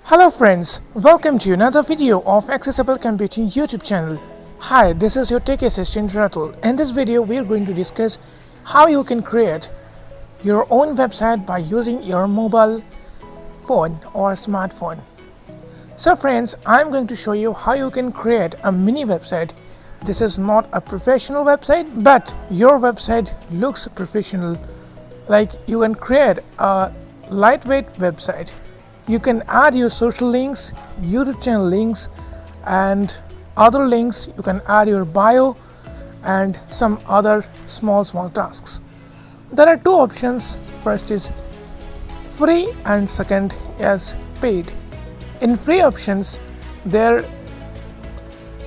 Hello friends, welcome to another video of Accessible Computing YouTube channel. Hi, this is your tech assistant Ratul. In this video, we are going to discuss how you can create your own website by using your mobile phone or smartphone. So friends, I'm going to show you how you can create a mini website. This is not a professional website, but your website looks professional. Like you can create a lightweight website. You can add your social links, YouTube channel links, and other links. You can add your bio and some other small tasks. There are two options. First is free and second is paid. In free options, the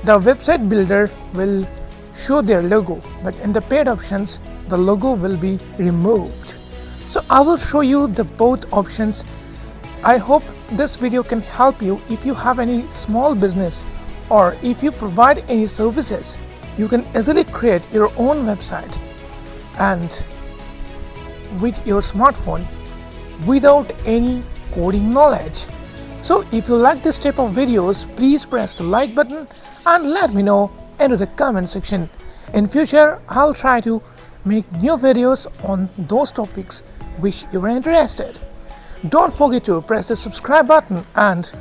website builder will show their logo, but in the paid options, the logo will be removed. So I will show you the both options. I hope this video can help you if you have any small business or if you provide any services. You can easily create your own website and with your smartphone without any coding knowledge. So if you like this type of videos, please press the like button and let me know into the comment section. In future, I'll try to make new videos on those topics which you are interested. Don't forget to press the subscribe button and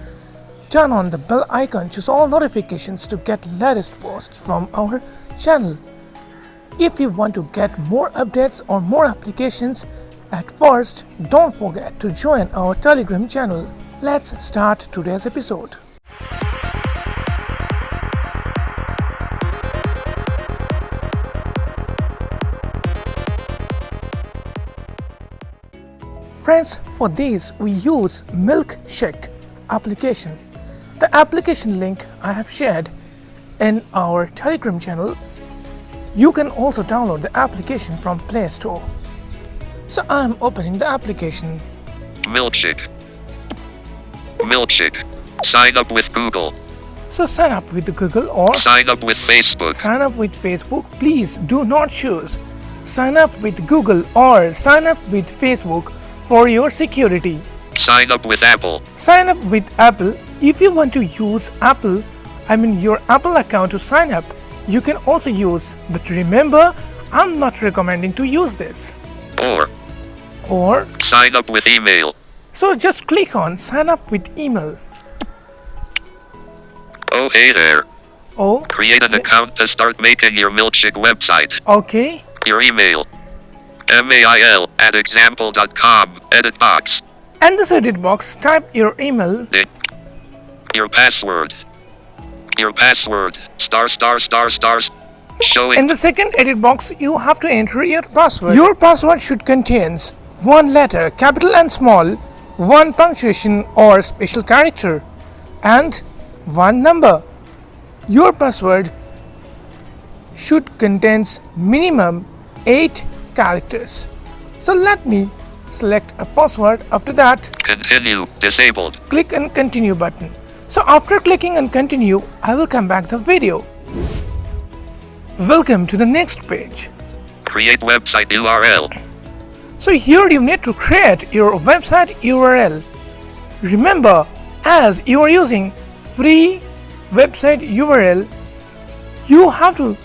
turn on the bell icon, choose all notifications to get latest posts from our channel. If you want to get more updates or more applications, at first don't forget to join our Telegram channel. Let's start today's episode. Friends, for this we use milkshake application. The application link I have shared in our Telegram channel. You can also download the application from Play Store. So I am opening the application. Milkshake. Sign up with Google. So sign up with Google or sign up with Facebook. Sign up with Facebook. Please do not choose sign up with Google or sign up with Facebook for your security. Sign up with Apple. Sign up with Apple. If you want to use Apple, your Apple account to sign up, you can also use. But remember, I'm not recommending to use this. Or sign up with email. So just click on sign up with email. Oh, hey there. Oh. Create an account to start making your milkshake website. Okay. Your email. mail@example.com. Edit box. And this edit box, type your email. Your password. Showing. In the second edit box, you have to enter your password. Your password should contain one letter, capital and small, one punctuation or special character, and one number. Your password should contain minimum 8 characters. So let me select a password. After that, continue, disabled. Click on continue button. So after clicking on continue, I will come back the video. Welcome to the next page. Create website URL. So here you need to create your website URL. Remember, as you are using free website URL, you have to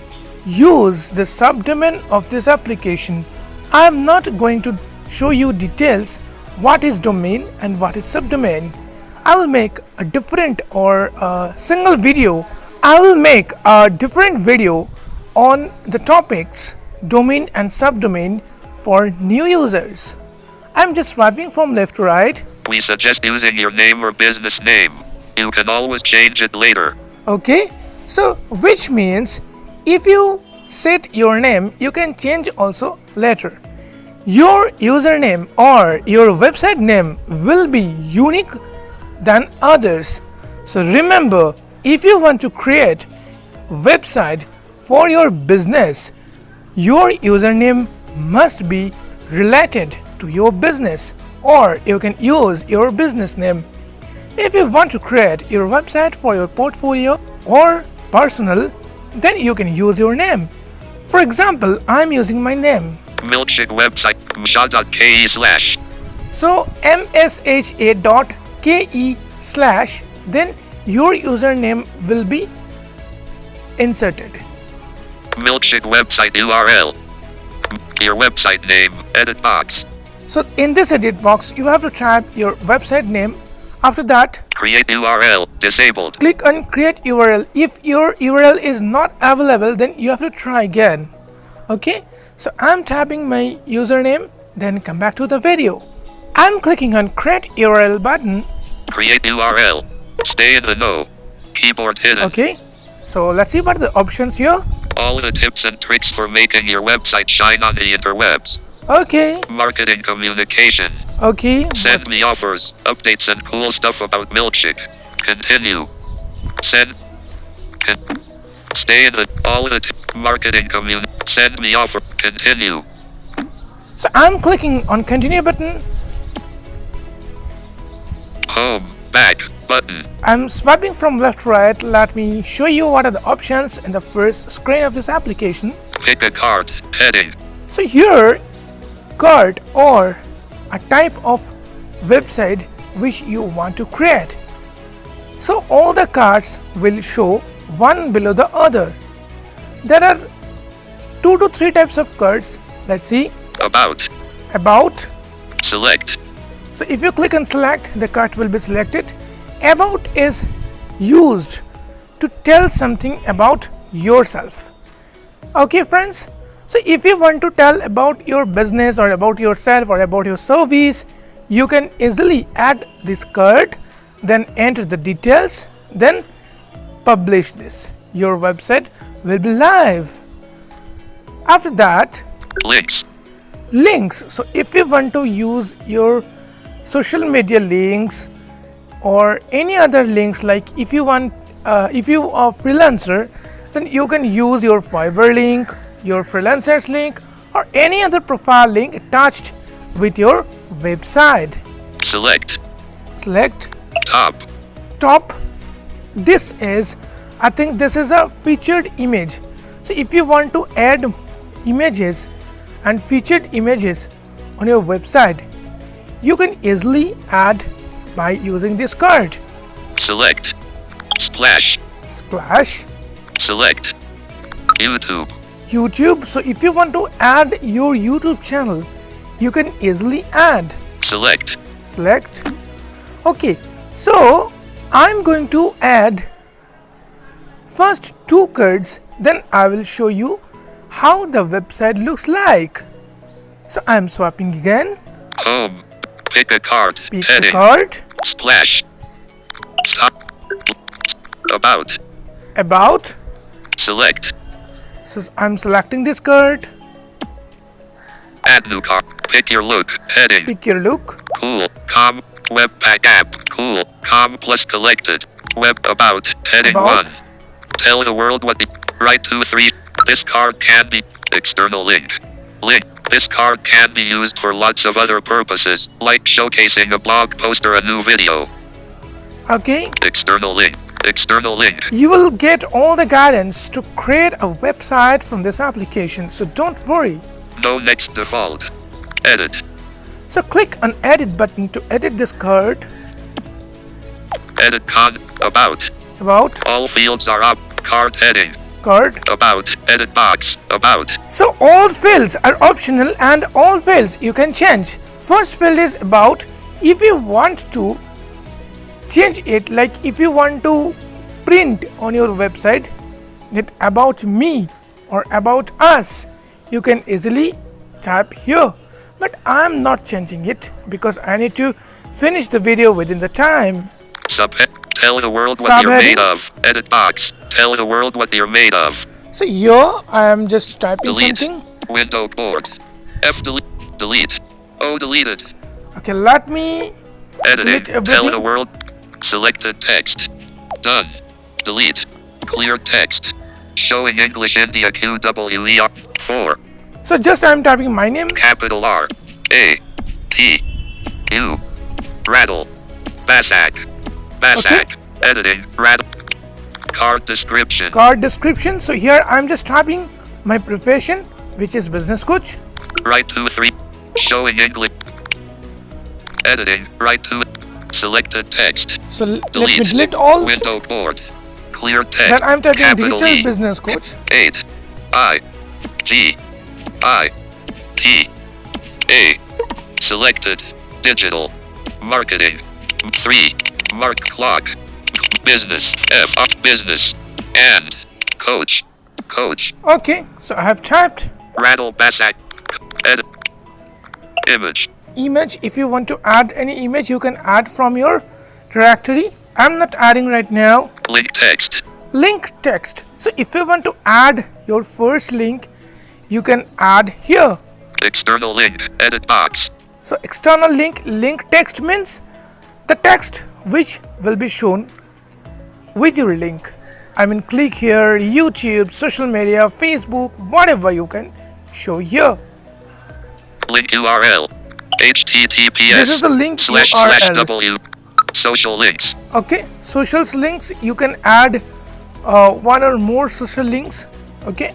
use the subdomain of this application. I am not going to show you details what is domain and what is subdomain. I will make a different or a single video. I will make a different video on the topics domain and subdomain for new users. I'm just swiping from left to right. We suggest using your name or business name. You can always change it later. Okay, so which means if you set your name, you can change also later. Your username or your website name will be unique than others. So remember, if you want to create website for your business, your username must be related to your business, or you can use your business name. If you want to create your website for your portfolio or personal, then you can use your name. For example, I'm using my name. Milkshake website msha.ke/. So msha.ke/. slash, then your username will be inserted. Milkshake website URL. Your website name. Edit box. So in this edit box, you have to type your website name. After that, Create URL. Disabled. click on create URL. If your URL is not available, then you have to try again. Okay, so I'm typing my username, then come back to the video. I'm clicking on create URL button. Create URL. Stay in the know. Keyboard hidden. Okay, so let's see what are the options here. All the tips and tricks for making your website shine on the interwebs. Okay, Marketing communication. okay, Send me offers, updates and cool stuff about Milkshake. Continue. Send. Stay in the all the marketing send me offer. Continue. so I'm clicking on continue button. Home. Back. Button. I'm swiping from left to right. Let me show you what are the options in the first screen of this application. Pick a card. Heading. So here, card or a type of website which you want to create. So all the cards will show one below the other. There are 2 to 3 types of cards. Let's see. About. About. Select. So if you click on select, the card will be selected. About is used to tell something about yourself. Okay friends, so if you want to tell about your business or about yourself or about your service, you can easily add this card, then enter the details, then publish this. Your website will be live. After that, Links. links. So if you want to use your social media links or any other links, like if you want if you are freelancer, then you can use your Fiverr link, your freelancers link, or any other profile link attached with your website. Select. Select Top. top. This is, I think this is a featured image. So if you want to add images and featured images on your website, you can easily add by using this card. Select. Splash. Splash. Select. YouTube. YouTube. So if you want to add your YouTube channel, you can easily add. Select. Select. Okay, so I'm going to add first 2 cards, then I will show you how the website looks like. So I'm swapping again. Home. Pick a card. Pick a Heading. card. Splash. Stop. About. About. Select. So I'm selecting this card. Add new card. Pick your look. Heading. Pick your look. Cool. Com. Webpack app. Cool. Com plus collected. Web about. Heading About. 1. Tell the world what the. Write 2 3. This card can be. External link. Link. This card can be used for lots of other purposes, like showcasing a blog post or a new video. Okay. External link. External link. You will get all the guidance to create a website from this application, so don't worry. No next default. Edit. So click on edit button to edit this card. Edit con. About. About. All fields are up. Card heading. Card. About. Edit box. About. So all fields are optional and all fields you can change. First field is about. If you want to change it, like if you want to print on your website that about me or about us, you can easily type here. But I'm not changing it because I need to finish the video within the time. Subhead. Tell the world what you're made of. Edit box. Tell the world what you're made of. So here I am just typing Delete. something. Window board. F delete. Delete. O deleted. Okay, let me Editing. delete Tell everything. the world. Selected text. Done. Delete. Clear text. Showing English India QWER 4. So just I am typing my name. Capital R. A. T. U. Ratul. Basak. Basak. Okay. Editing. Ratul. Card description. Card description. So here I'm just typing my profession, which is business coach. Write 2 3. Showing English. Editing. Write 2. Selected text. So let Delete. me delete all. Window board. Clear text. Then I'm typing Capital digital E. business coach. 8 I G I T A. Selected. Digital. Marketing. 3. Mark clock. Business. F up business. And. Coach. Coach. Okay, so I have typed Ratul Basak. Edit. Image. image. If you want to add any image, you can add from your directory. I'm not adding right now. Link text. Link text. So if you want to add your first link, you can add here. External link. Edit box. So external link, link text means the text which will be shown with your link. I mean, click here, YouTube, social media, Facebook, whatever you can show here. Link URL. HTTPS. This is the link slash URL. W. Social links. Okay, socials links, you can add one or more social links. Okay,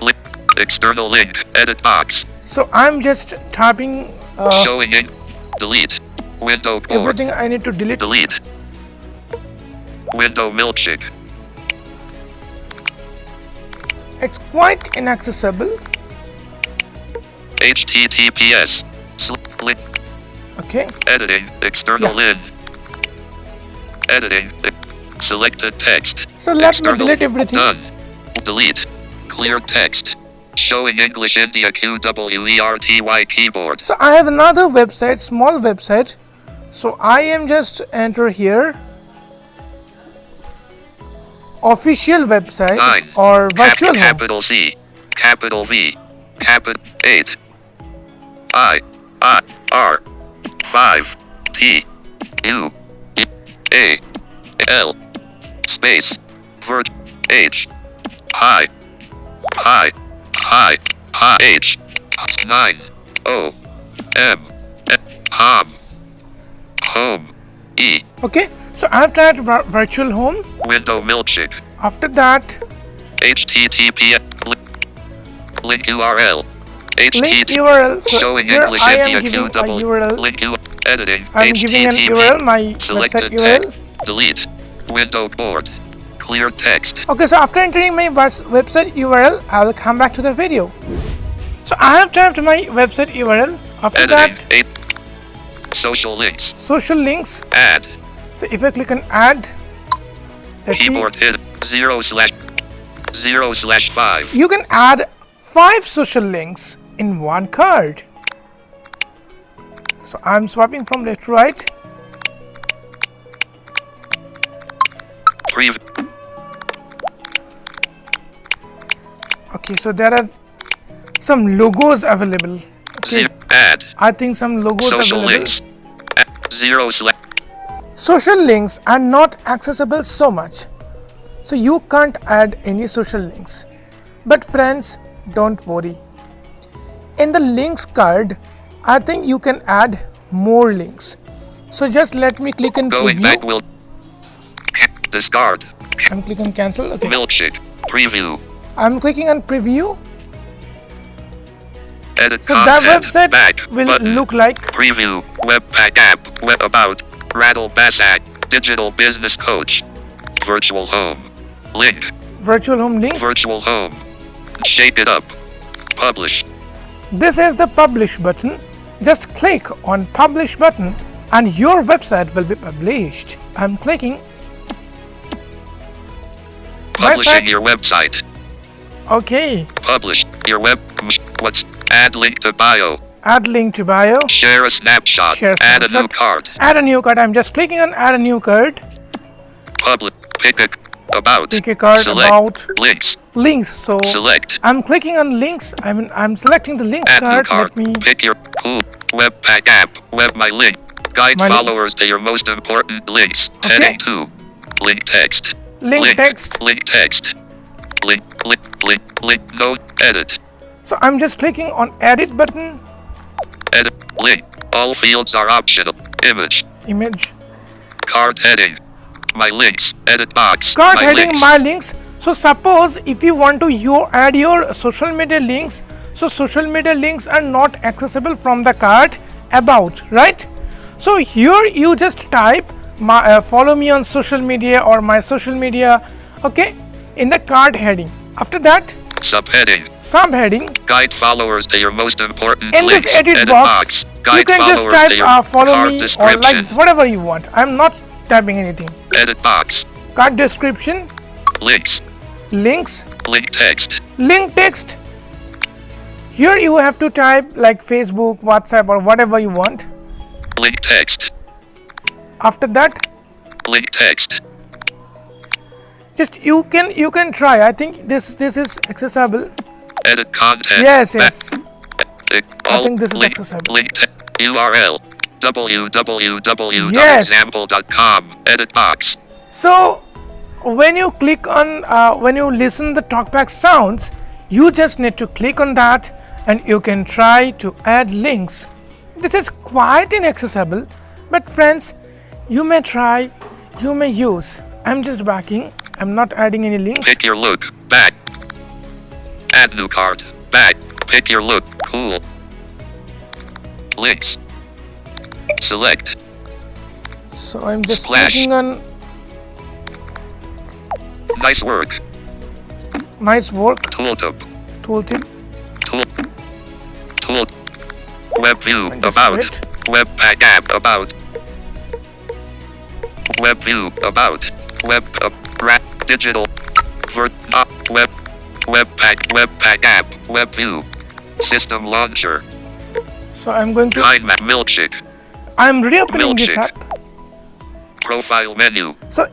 Link. External link. Edit box. so I'm just typing Showing in. Delete. Window board. everything I need to delete. Delete. Window milkshake. It's quite inaccessible. HTTPS. Link. Okay, Editing. External Yeah. link. Editing. Selected text. so let me External. delete everything. Done. Delete. Clear text. Showing English India QWERTY keyboard. So I have another website, small website. So I am just enter here official website 9. or virtual home. Capital C. Capital V. Capital 8. I. R. 5. T. U. A. L. Space. Vert. H. Hi. Hi. Hi. Hi. H. 9. O. M. Hom. Home. E. Okay, so I have typed virtual home. Window milkshake. After that, HTTPS. Link URL. link URL. So Showing here English I am India giving a QW. URL. Link editing. I'm giving an URL, my Selected website URL. text. Delete. Window board. Clear text. Okay, so after entering my website URL, I will come back to the video. So I have typed my website URL. After Editing. that, 8. Social links. social links. Add. So if I click on add, let's see, Keyboard hit 0/0/5. you can add 5 social links in one card. So I'm swapping from left to right. Okay, so there are some logos available. Okay, Add. I think some logos Social available. links. 0/ Social links are not accessible so much, so you can't add any social links. But friends, don't worry. In the links card, I think you can add more links. So just let me click on Going back preview. will discard. I'm clicking cancel. Okay, Milkshake. Preview. I'm clicking on preview. Edit So that content. website Back. will Button. look like Preview. Webpack app. Web about. Ratul Basak. Digital business coach. Virtual home. Link. virtual home link. Virtual home. Shake it up. Publish. This is the publish button. Just click on publish button and your website will be published. I'm clicking. Publishing site. your website. Okay, Publish your web. What's add link to bio. add link to bio. Share a snapshot. Share Add a new snapshot. card. Add a new card. I'm just clicking on add a new card. Public. Pick a about. Pick a card Select about links. links. So Select. I'm clicking on links. I'm selecting the links Add new card. card. Let me Pick your webpack app. Web my link. Guide My links. followers to your most important links. Okay. Heading 2. Link text. link text. Link text. Link. Note. Edit. So I'm just clicking on edit button. Edit. Link. All fields are optional. Image. Image. Card heading. My links. Edit box. Card my heading links. my links. So suppose if you want to add your social media links, so social media links are not accessible from the card about, right? So here you just type follow me on social media or my social media, okay, in the card heading. After that, subheading, guide followers to your most important in links. this edit box, you can just type follow me or like whatever you want. I'm not typing anything. Edit box, Card description, links, link text, here you have to type like Facebook, WhatsApp or whatever you want. link text, After that, link text, just you can try. I think this is accessible. edit content. Yes. I think this is accessible. Link URL www.example.com. Edit box. So when you click on when you listen the talkback sounds, you just need to click on that and you can try to add links. This is quite inaccessible, but friends, you may try, you may use. I'm just backing. I'm not adding any links. Pick your look. Back. Add new card. Back. Pick your look. Cool. Links. Select. So I'm just Splash. clicking on Nice work. Tooltip. Tooltip. Tool. Web view. And just About. wait. Web pack app. About. Web view. About. Web digital. Web pack app. Web view. System launcher. So I'm going to Mind map. Milkshake. I'm reopening this Milkshake. app. Profile menu. So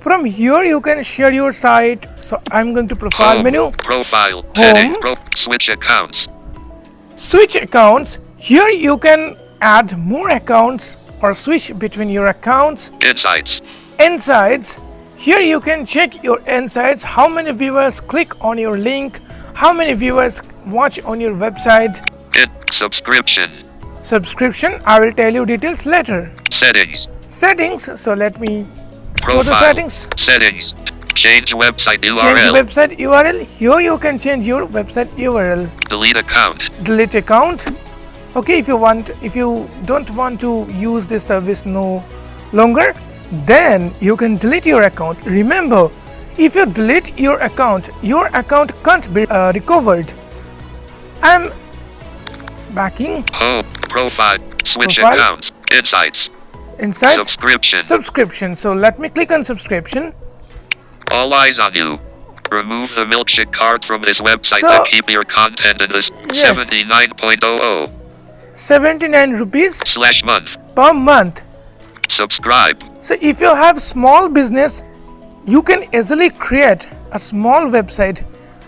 from here you can share your site. So I'm going to profile Home. menu. Profile. Home. Heading. Switch accounts. Switch accounts. Here you can add more accounts or switch between your accounts. Insights. Here you can check your insights, how many viewers click on your link, how many viewers watch on your website. Subscription, I will tell you details later. Settings, so let me explore the settings. Change website URL. Here you can change your website URL. Delete account. Okay, if you don't want to use this service no longer, then you can delete your account. Remember, if you delete your account can't be recovered. I'm backing. Profile. Switch Profile. accounts. Insights. Subscription. So let me click on subscription. All eyes on you. Remove the milkshake card from this website So- to keep your content in this. Yes. 79.00 79 rupees /month. per month. Subscribe. So if you have small business, you can easily create a small website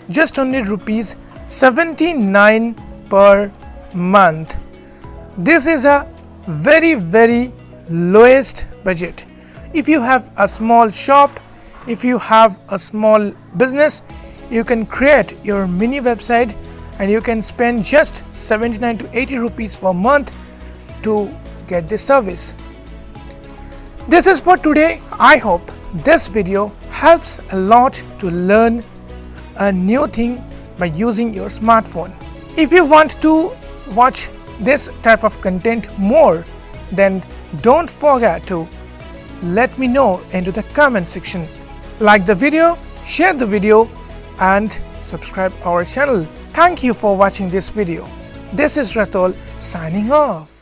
just only rupees 79 per month. This is a very lowest budget. If you have a small shop, if you have a small business, you can create your mini website and you can spend just 79 to 80 rupees per month to get this service. This is for today. I hope this video helps a lot to learn a new thing by using your smartphone. If you want to watch this type of content more, then don't forget to let me know into the comment section. Like the video, share the video and subscribe our channel. Thank you for watching this video. This is Ratul signing off.